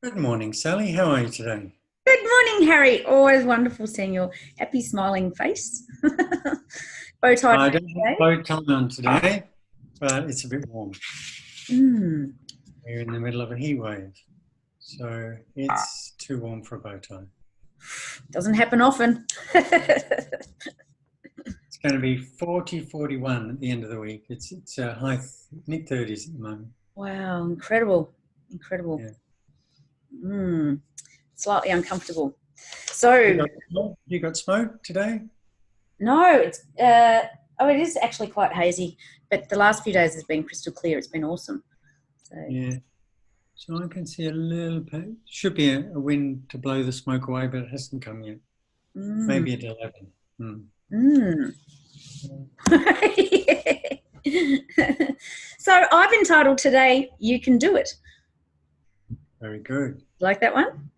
Good morning, Sally. How are you today? Good morning, Harry. Always wonderful seeing your happy, smiling face. Bow tie I for don't have today. bow tie on today, but it's a bit warm. Mm, We're in the middle of a heat wave, so it's too warm for a bow tie. doesn't happen often. It's going to be 40, 41 at the end of the week. It's a high mid-30s at the moment. Wow, incredible, incredible. Yeah. Slightly uncomfortable. You So got smoke? You got smoke today? no, it is actually quite hazy, but the last few days has been crystal clear. It's been awesome. So Yeah. So I can see a little bit. Should be a wind to blow the smoke away, but it hasn't come yet. mm, Maybe at 11. Hmm. mm. So I've entitled today, "You Can Do It." Very good. Like that one?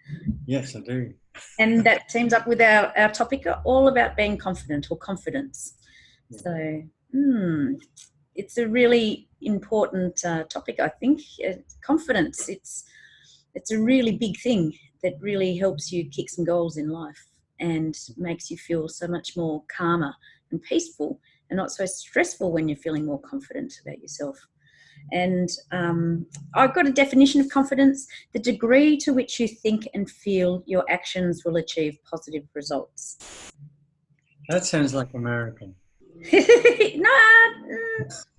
Yes, I do. And that teams up with our topic, all about being confident or confidence. Yeah. So, it's a really important topic, I think. Confidence, it's a really big thing that really helps you kick some goals in life and makes you feel so much more calmer and peaceful and not so stressful when you're feeling more confident about yourself. And I've got a definition of confidence: the degree to which you think and feel your actions will achieve positive results. That sounds like American. No,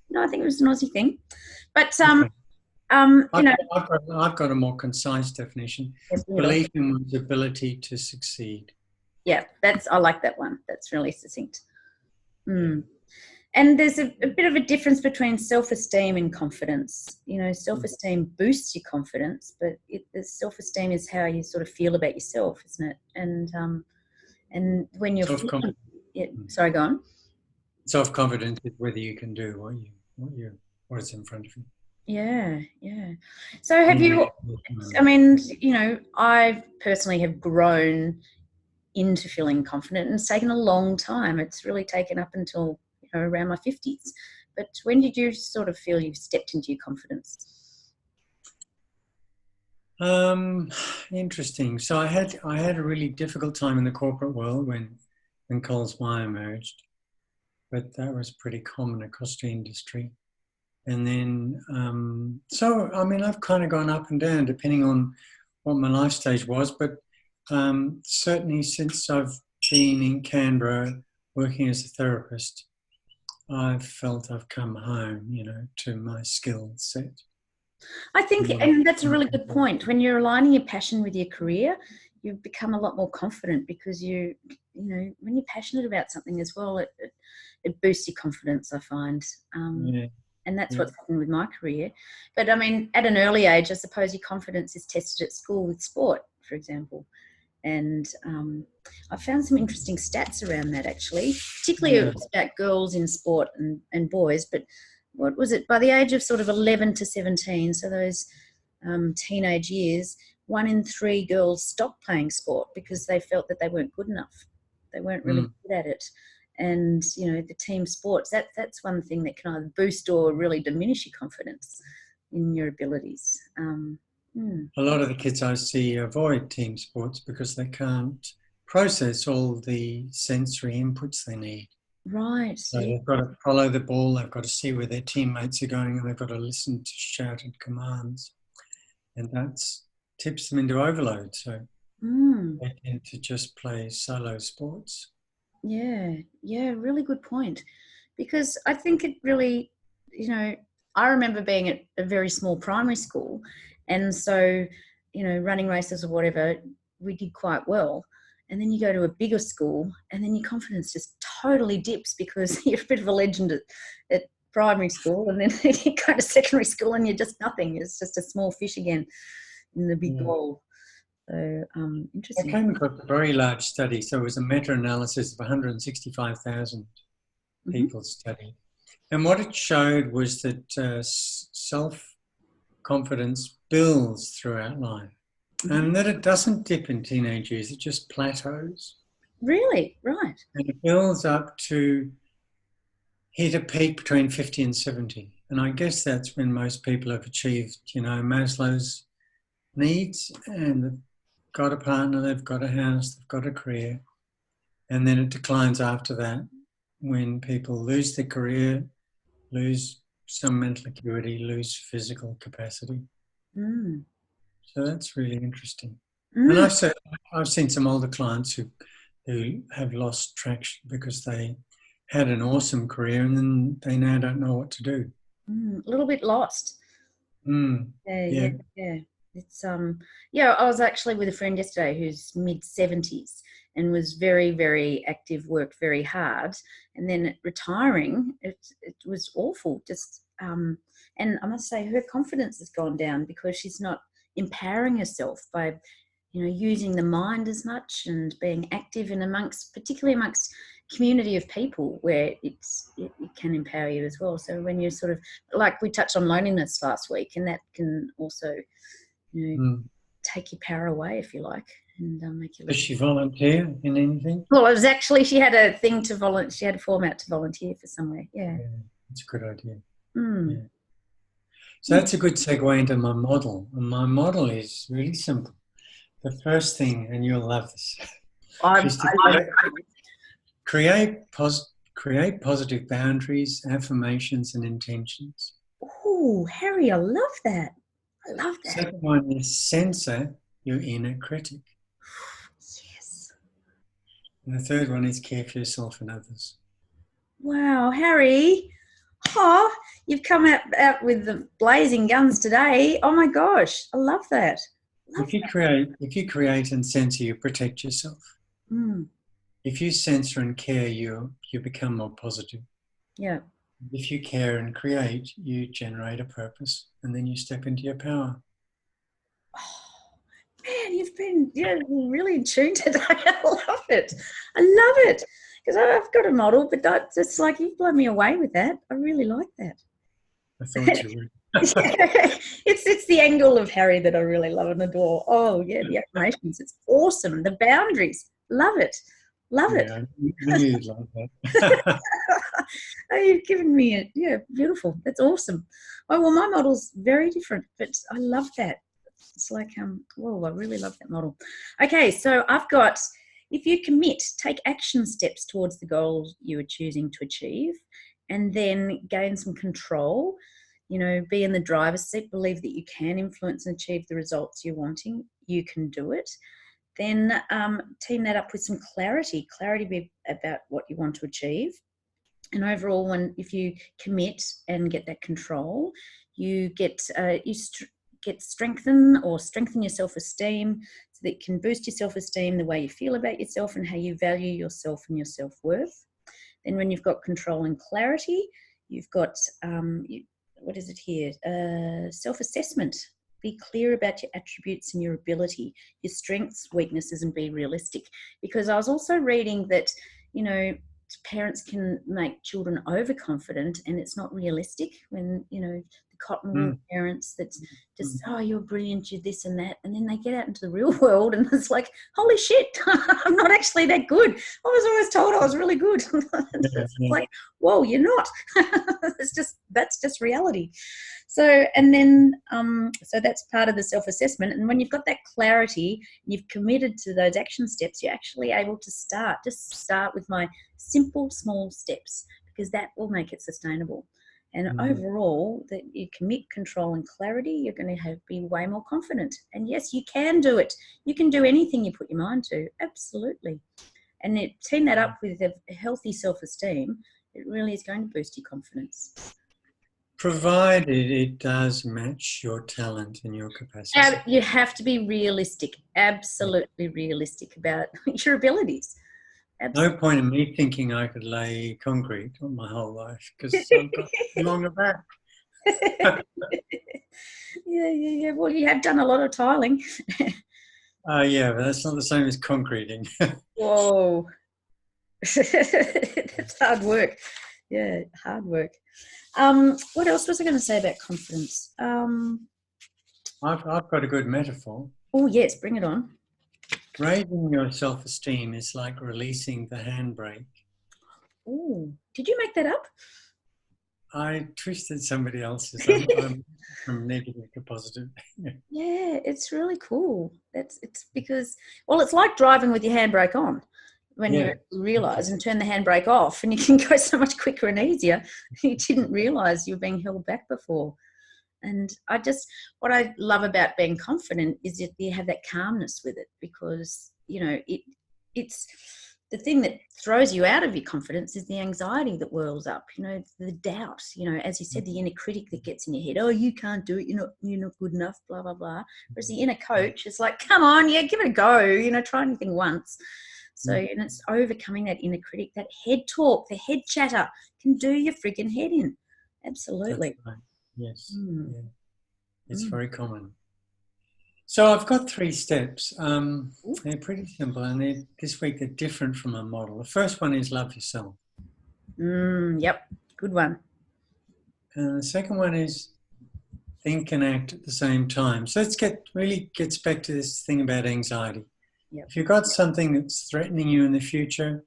no, I think it was an Aussie thing. But, Okay. you I've, know, I've got a more concise definition. yes, Belief in one's ability to succeed. yeah, I like that one. That's really succinct. Yeah. Mm. And there's a bit of a difference between self-esteem and confidence. You know, self-esteem boosts your confidence, but the self-esteem is how you sort of feel about yourself, isn't it? And when you're feeling, Self-confidence. yeah, sorry, go on. Self-confidence is whether you can do what's in front of you. Yeah, yeah. So have In you, your- I mean, I personally have grown into feeling confident, and it's taken a long time. It's really taken up until, around my 50s. But when did you sort of feel you stepped into your confidence? Um, Interesting. So I had a really difficult time in the corporate world when Coles Myer emerged, but that was pretty common across the industry. And then, so I mean, I've kind of gone up and down depending on what my life stage was, but certainly since I've been in Canberra working as a therapist, I've felt I've come home, to my skill set. I think, And and that's a really good point. When you're aligning your passion with your career, you become a lot more confident because when you're passionate about something as well, it boosts your confidence, I find. yeah, And that's yeah. what's happened with my career. But I mean, at an early age, I suppose your confidence is tested at school with sport, for example. And I found some interesting stats around that, actually. Particularly, Yeah. it was about girls in sport and boys. But what was it? By the age of sort of 11 to 17, so those teenage years, 1 in 3 girls stopped playing sport because they felt that they weren't good enough. They weren't really Mm. good at it. And the team sports, that's one thing that can either boost or really diminish your confidence in your abilities. A lot of the kids I see avoid team sports because they can't process all the sensory inputs they need. Right. So Yeah. they've got to follow the ball, they've got to see where their teammates are going, and they've got to listen to shouted commands. And that tips them into overload. So Mm. they tend to just play solo sports. Yeah, yeah, really good point. Because I think it really, I remember being at a very small primary school, and so, running races or whatever, we did quite well. And then you go to a bigger school, and then your confidence just totally dips because you're a bit of a legend at primary school, and then you go to secondary school, and you're just nothing. It's just a small fish again in the big Yeah. bowl. So I interesting. came across a very large study. So it was a meta-analysis of 165,000 Hmm. people studied. And what it showed was that self-confidence builds throughout life Hmm. and that it doesn't dip in teenage years, it just plateaus. Really? Right. And it builds up to hit a peak between 50 and 70. And I guess that's when most people have achieved, Maslow's needs, and they've got a partner, they've got a house, they've got a career, and then it declines after that when people lose their career, lose some mental acuity, lose physical capacity. Mm. So that's really interesting. And Mm. I've seen some older clients who have lost traction because they had an awesome career and then they now don't know what to do. Mm. A little bit lost. Yeah, Yeah. yeah, yeah. It's yeah, I was actually with a friend yesterday who's mid-70s and was very, very active, worked very hard, and then retiring, it was awful. Just and I must say her confidence has gone down because she's not empowering herself by, using the mind as much and being active in particularly amongst community of people where it can empower you as well. So when you're sort of, like we touched on loneliness last week, and that can also, take your power away, if you like, and make you Does less. she volunteer in anything? Well, it was actually, she had a thing to volunteer. She had a form out to volunteer for somewhere. Yeah. That's a good idea. Mm. Yeah. So that's a good segue into my model. And my model is really simple. The first thing, and you'll love this, is to create positive boundaries, affirmations, and intentions. Oh, Harry, I love that. I love that. Second one is censor your inner critic. Yes. And the third one is care for yourself and others. Wow, Harry. Oh, you've come out with the blazing guns today. Oh my gosh, I love that. If you create and censor, you protect yourself. Mm. If you censor and care, you become more positive. Yeah. If you care and create, you generate a purpose, and then you step into your power. Oh, man, you've been really in tune today. I love it. I love it. Because I've got a model, but that's just like, you've blown me away with that. I really like that. I thought you would. It's the angle of Harry that I really love and adore. Oh yeah, the affirmations. It's awesome. The boundaries. Love it. Love it. Yeah, I knew you'd like that. Oh, you've given me it. Yeah, beautiful. That's awesome. Oh well, my model's very different, but I love that. It's like whoa, I really love that model. Okay, so I've got, if you commit, take action steps towards the goal you are choosing to achieve, and then gain some control. Be in the driver's seat, believe that you can influence and achieve the results you're wanting. You can do it. Then team that up with some clarity. Clarity about what you want to achieve. And overall, if you commit and get that control, you get strengthen your self-esteem, so that it can boost your self-esteem, the way you feel about yourself and how you value yourself and your self-worth. Then when you've got control and clarity, you've got what is it here? Self-assessment. Be clear about your attributes and your ability, your strengths, weaknesses, and be realistic. Because I was also reading that, parents can make children overconfident, and it's not realistic when, the cotton wool parents that's just, oh, you're brilliant, you're this and that. And then they get out into the real world and it's like, holy shit, I'm not actually that good. I was always told I was really good. It's like, whoa, you're not. That's just reality. So, and then, so that's part of the self-assessment. And when you've got that clarity, you've committed to those action steps, you're actually able to just start with my simple, small steps, because that will make it sustainable. And overall, that you commit, control, and clarity, you're going to be way more confident. And yes, you can do it. You can do anything you put your mind to. Absolutely. And team that up with a healthy self-esteem, it really is going to boost your confidence. Provided it does match your talent and your capacity. You have to be realistic, absolutely realistic about your abilities. Absolutely. No point in me thinking I could lay concrete on my whole life, because I've got longer back. Yeah. Well, you have done a lot of tiling. Yeah, but that's not the same as concreting. Whoa. That's hard work. Yeah, hard work. What else was I going to say about confidence? I've got a good metaphor. Oh, yes, bring it on. Raising your self-esteem is like releasing the handbrake. Oh, did you make that up? I twisted somebody else's. I'm from negative to positive. Yeah, Yeah, it's really cool. It's because, well, it's like driving with your handbrake on when you Yeah. realise and turn the handbrake off, and you can go so much quicker and easier. You didn't realise you were being held back before. And what I love about being confident is that you have that calmness with it, because, it's the thing that throws you out of your confidence is the anxiety that whirls up, the doubt, as you said, the inner critic that gets in your head. Oh, you can't do it. You're not good enough, blah, blah, blah. Whereas the inner coach is like, come on, yeah, give it a go, try anything once. So, and it's overcoming that inner critic, that head talk, the head chatter can do your frigging head in. Absolutely. That's right. Yes. Mm. Yeah. It's very common. So I've got 3 steps. They're pretty simple, and this week they're different from a model. The first one is love yourself. Yep, good one. And the second one is think and act at the same time. So really gets back to this thing about anxiety. Yep. If you've got something that's threatening you in the future,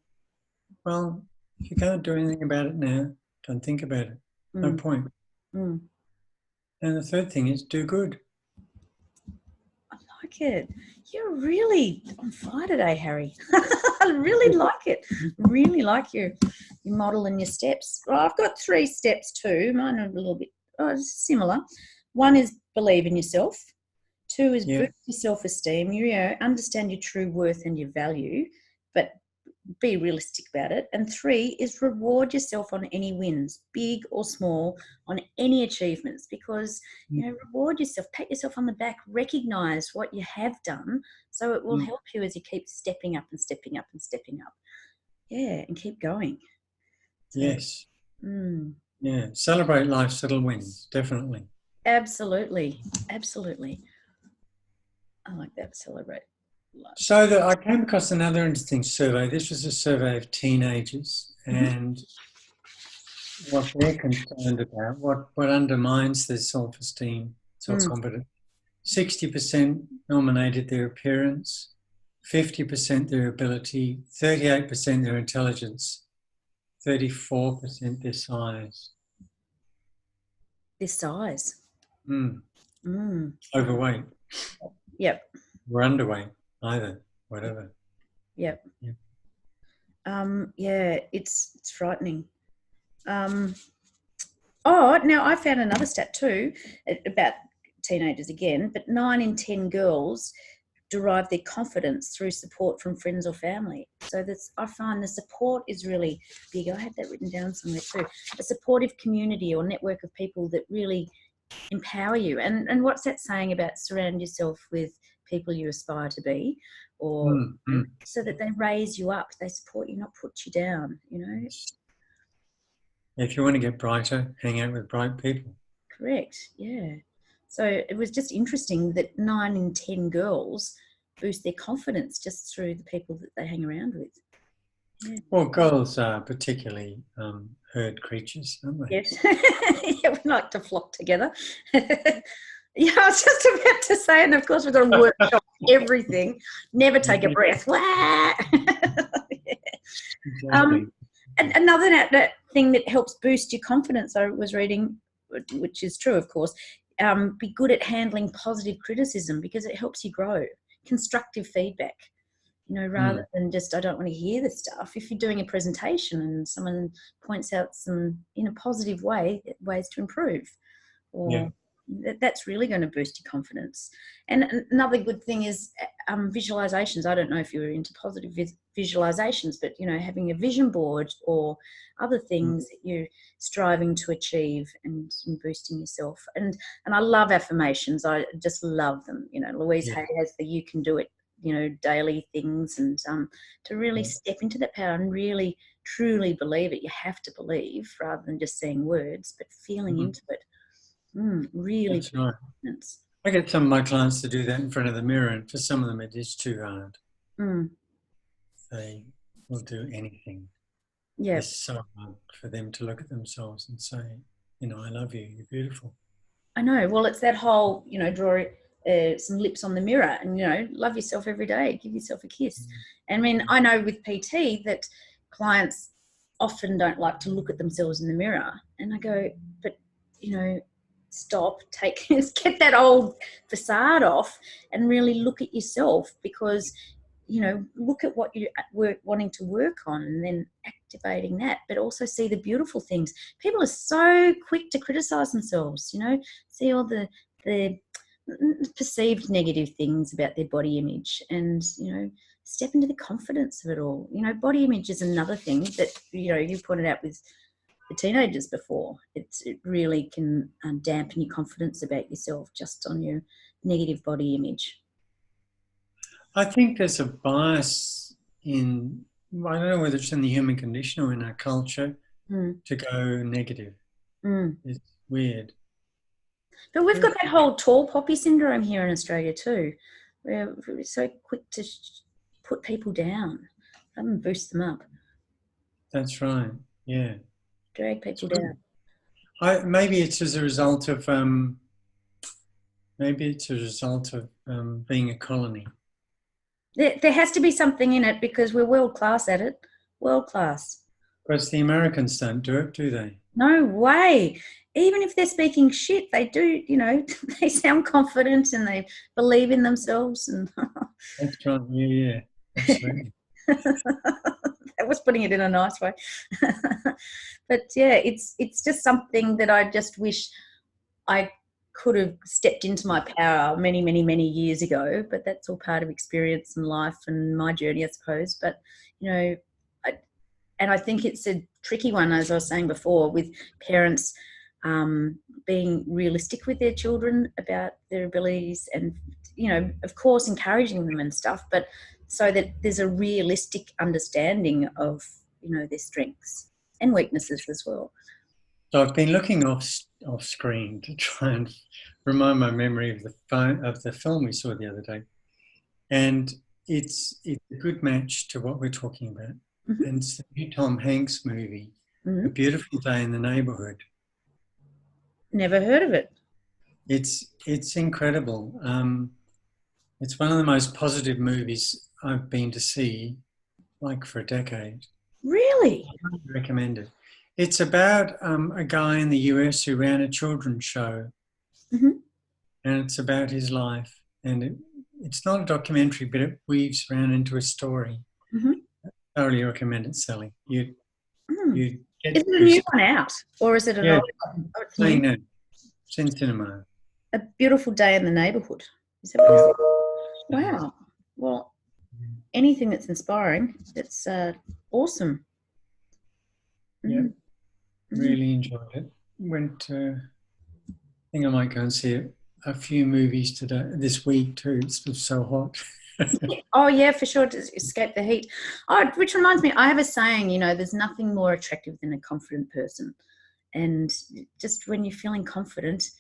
well, if you can't do anything about it now, don't think about it. No point. And the third thing is do good. I like it. You're really on fire today, Harry. I really like it. Really like your model and your steps. Well, I've got 3 steps too. Mine are a little bit similar. One is believe in yourself. 2 is boost your self-esteem. Understand your true worth and your value, but be realistic about it. And 3 is reward yourself on any wins, big or small, on any achievements, because reward yourself, pat yourself on the back, recognize what you have done, so it will help you as you keep stepping up and stepping up and stepping up. Yeah, and keep going. So, yes. Yeah, celebrate life's little wins, definitely. Absolutely. I like that, celebrate. So I came across another interesting survey. This was a survey of teenagers and what they're concerned about, what undermines their self-esteem, self-confidence. 60% nominated their appearance, 50% their ability, 38% their intelligence, 34% their size. Their size. Overweight. Yep. Or underweight. Either, whatever. Yep. Yeah, it's frightening. Now I found another stat too about teenagers again, but 9 in 10 girls derive their confidence through support from friends or family. So I find the support is really big. I had that written down somewhere too. A supportive community or network of people that really empower you. And what's that saying about surround yourself with people you aspire to be, or so that they raise you up, they support you, not put you down, If you want to get brighter, hang out with bright people. Correct. Yeah. So it was just interesting that 9 in 10 girls boost their confidence just through the people that they hang around with. Yeah. Well, girls are particularly herd creatures, aren't they? Yes. Yeah, we like to flock together. Yeah, I was just about to say, and of course we've got to workshop everything. Never take a breath. Yeah. Exactly. And another thing that helps boost your confidence, I was reading, which is true, of course, be good at handling positive criticism, because it helps you grow. Constructive feedback, rather than just, I don't want to hear this stuff. If you're doing a presentation and someone points out some, in a positive way, ways to improve, or that's really going to boost your confidence. And another good thing is visualizations. I don't know if you're into positive visualizations, but having a vision board or other things that you're striving to achieve, and boosting yourself. And I love affirmations. I just love them. Louise Hay has the "you can do it" daily things, and to really step into that power and really truly believe it. You have to believe, rather than just saying words, but feeling into it. Really. That's right. I get some of my clients to do that in front of the mirror, and for some of them it is too hard. They will do anything. Yeah. It's so hard for them to look at themselves and say, I love you, you're beautiful. I know. Well, it's that whole, draw some lips on the mirror, and, love yourself every day, give yourself a kiss. I mean, I know with PT that clients often don't like to look at themselves in the mirror, and I go, but, stop, get that old facade off and really look at yourself, because, look at what you were wanting to work on and then activating that, but also see the beautiful things. People are so quick to criticize themselves, see all the perceived negative things about their body image, and, step into the confidence of it all. Body image is another thing that, you pointed out with the teenagers before. It really can dampen your confidence about yourself just on your negative body image. I think there's a bias in, I don't know whether it's in the human condition or in our culture, to go negative. It's weird. But we've got that whole tall poppy syndrome here in Australia too. We're so quick to put people down rather than boost them up. That's right. Yeah. Drag people down. Maybe it's as a result of being a colony. There has to be something in it, because we're world class at it. World class. Because the Americans don't do it, do they? No way. Even if they're speaking shit, they do, they sound confident and they believe in themselves. And that's right. Yeah. Absolutely. That was putting it in a nice way. But yeah, it's just something that I just wish I could have stepped into my power many, many, many years ago. But that's all part of experience and life and my journey, I suppose. But, I think it's a tricky one, as I was saying before, with parents being realistic with their children about their abilities and, of course, encouraging them and stuff, but so that there's a realistic understanding of, their strengths and weaknesses as well. So I've been looking off screen to try and remind my memory of the film we saw the other day, and it's a good match to what we're talking about. Mm-hmm. And it's the new Tom Hanks movie, A Beautiful Day in the Neighborhood. Never heard of it. It's incredible. It's one of the most positive movies I've been to see, like, for a decade. Really? I recommend it. It's about a guy in the US who ran a children's show, and it's about his life. And it's not a documentary, but it weaves around into a story. I thoroughly recommend it, Sally. Is it a new one out, or is it an old one? Oh, it's new. No, it's in cinema. A Beautiful Day in the Neighborhood. Is that what you said? Wow. Well, anything that's inspiring, it's awesome. Yeah, really enjoyed it. I think I might go and see a few movies this week too. It's so hot. Oh yeah, for sure, to escape the heat. Which reminds me, I have a saying, there's nothing more attractive than a confident person. And just when you're feeling confident,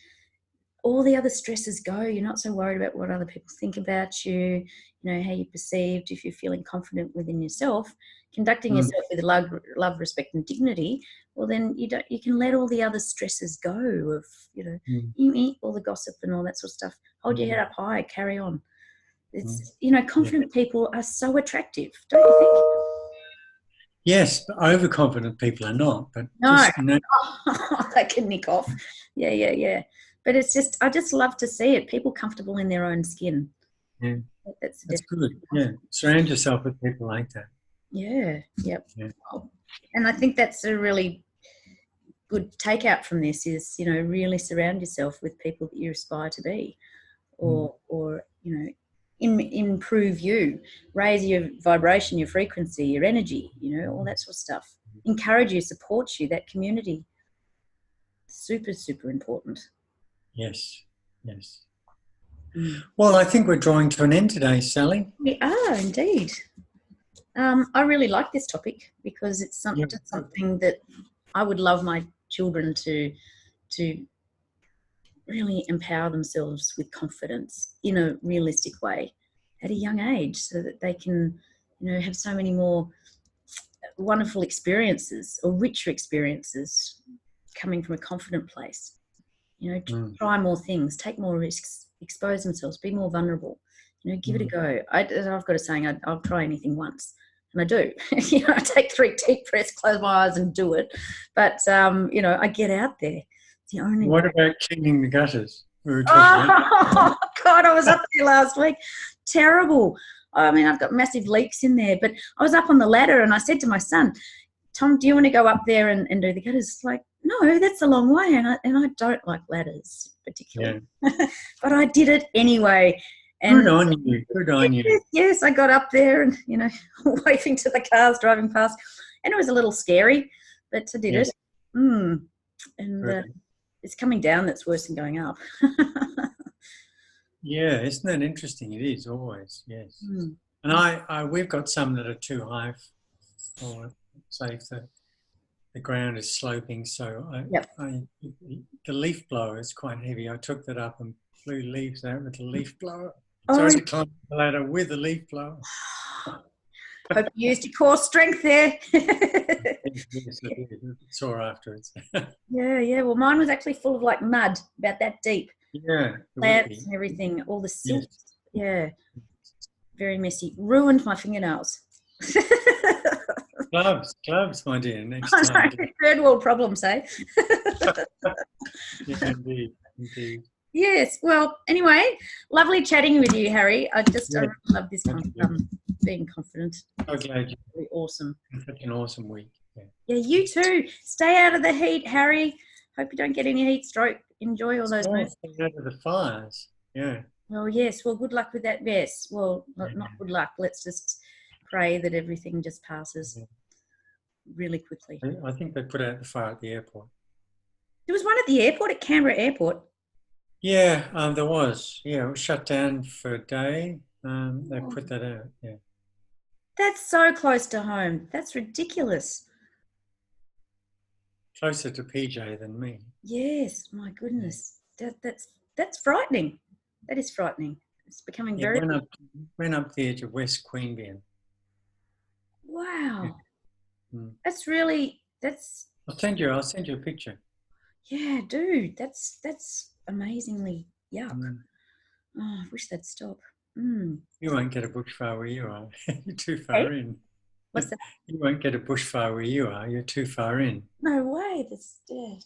all the other stresses go. You're not so worried about what other people think about you, how you're perceived. If you're feeling confident within yourself, conducting yourself with love, respect and dignity, well then you can let all the other stresses go of, you eat all the gossip and all that sort of stuff. Hold your head up high, carry on. It's, confident people are so attractive, don't you think? Yes, but overconfident people are not. But no. They can nick off. Yeah. But it's just, I just love to see it. People comfortable in their own skin. Yeah, that's good. Yeah, surround yourself with people like that. Yeah, yep. Yeah. And I think that's a really good takeout from this is, really surround yourself with people that you aspire to be, or improve you, raise your vibration, your frequency, your energy, all that sort of stuff. Encourage you, support you, that community. Super, super important. Yes. Well, I think we're drawing to an end today, Sally. We are indeed. I really like this topic because it's something that I would love my children to really empower themselves with confidence in a realistic way at a young age, so that they can, have so many more wonderful experiences or richer experiences coming from a confident place. Try more things, take more risks, expose themselves, be more vulnerable, give it a go. I've got a saying, I'll try anything once. And I do. I take 3 deep breaths, close my eyes and do it. But, I get out there. It's the only What way. about cleaning the gutters? We were talking about. Oh, God, I was up there last week. Terrible. I mean, I've got massive leaks in there, but I was up on the ladder and I said to my son, Tom, do you want to go up there and do the gutters? It's like, no, that's a long way. And I don't like ladders particularly. Yeah. But I did it anyway. And Good on you. Good on you. yes, I got up there and, waving to the cars driving past. And it was a little scary, but I did it. And it's coming down that's worse than going up. Yeah, isn't that interesting? It is always, yes. And we've got some that are too high for, say, if the ground is sloping. So the leaf blower is quite heavy. I took that up and blew leaves out with the leaf blower. So I had to climb the ladder with the leaf blower. Hope you used your core strength there. Yes, I did. It's sore afterwards. Yeah. Well, mine was actually full of like mud, about that deep. Yeah. Plants and everything, all the silt. Yes. Yeah. Very messy. Ruined my fingernails. Gloves, my dear. Next time. Third world problems, eh? Yeah, indeed. Yes. Well, anyway, lovely chatting with you, Harry. I really love this being confident. So glad you. Really awesome. Such an awesome week. Yeah, you too. Stay out of the heat, Harry. Hope you don't get any heat stroke. Enjoy all those. Stay out of the fires. Yeah. Oh yes. Well, good luck with that. Yes. Well, not good luck. Let's just pray that everything just passes really quickly. I think they put out the fire at the airport. There was one at the airport, at Canberra Airport. Yeah, there was. Yeah, it was shut down for a day. They put that out. Yeah. That's so close to home. That's ridiculous. Closer to PJ than me. Yes, my goodness. That's frightening. That is frightening. It's becoming very. Went up the edge of West Queanbeyan. Wow. Yeah. That's really. I'll send you a picture. Yeah, dude. That's amazingly yuck. Oh, I wish they'd stop. You won't get a bushfire where you are. You're too far in. What's that? You won't get a bushfire where you are. You're too far in. No way. That's no.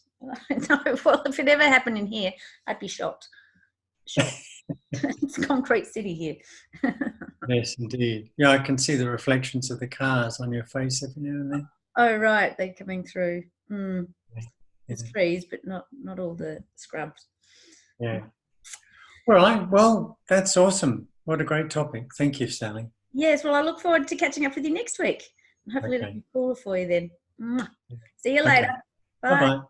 Well, if it ever happened in here, I'd be shocked. It's a concrete city here. Yes, indeed. Yeah, I can see the reflections of the cars on your face every now and then. Oh, right. They're coming through. There's trees, but not all the scrubs. Yeah. All right. Well, that's awesome. What a great topic. Thank you, Sally. Yes. Well, I look forward to catching up with you next week. Hopefully it'll be cooler for you then. See you later. Bye. Bye-bye.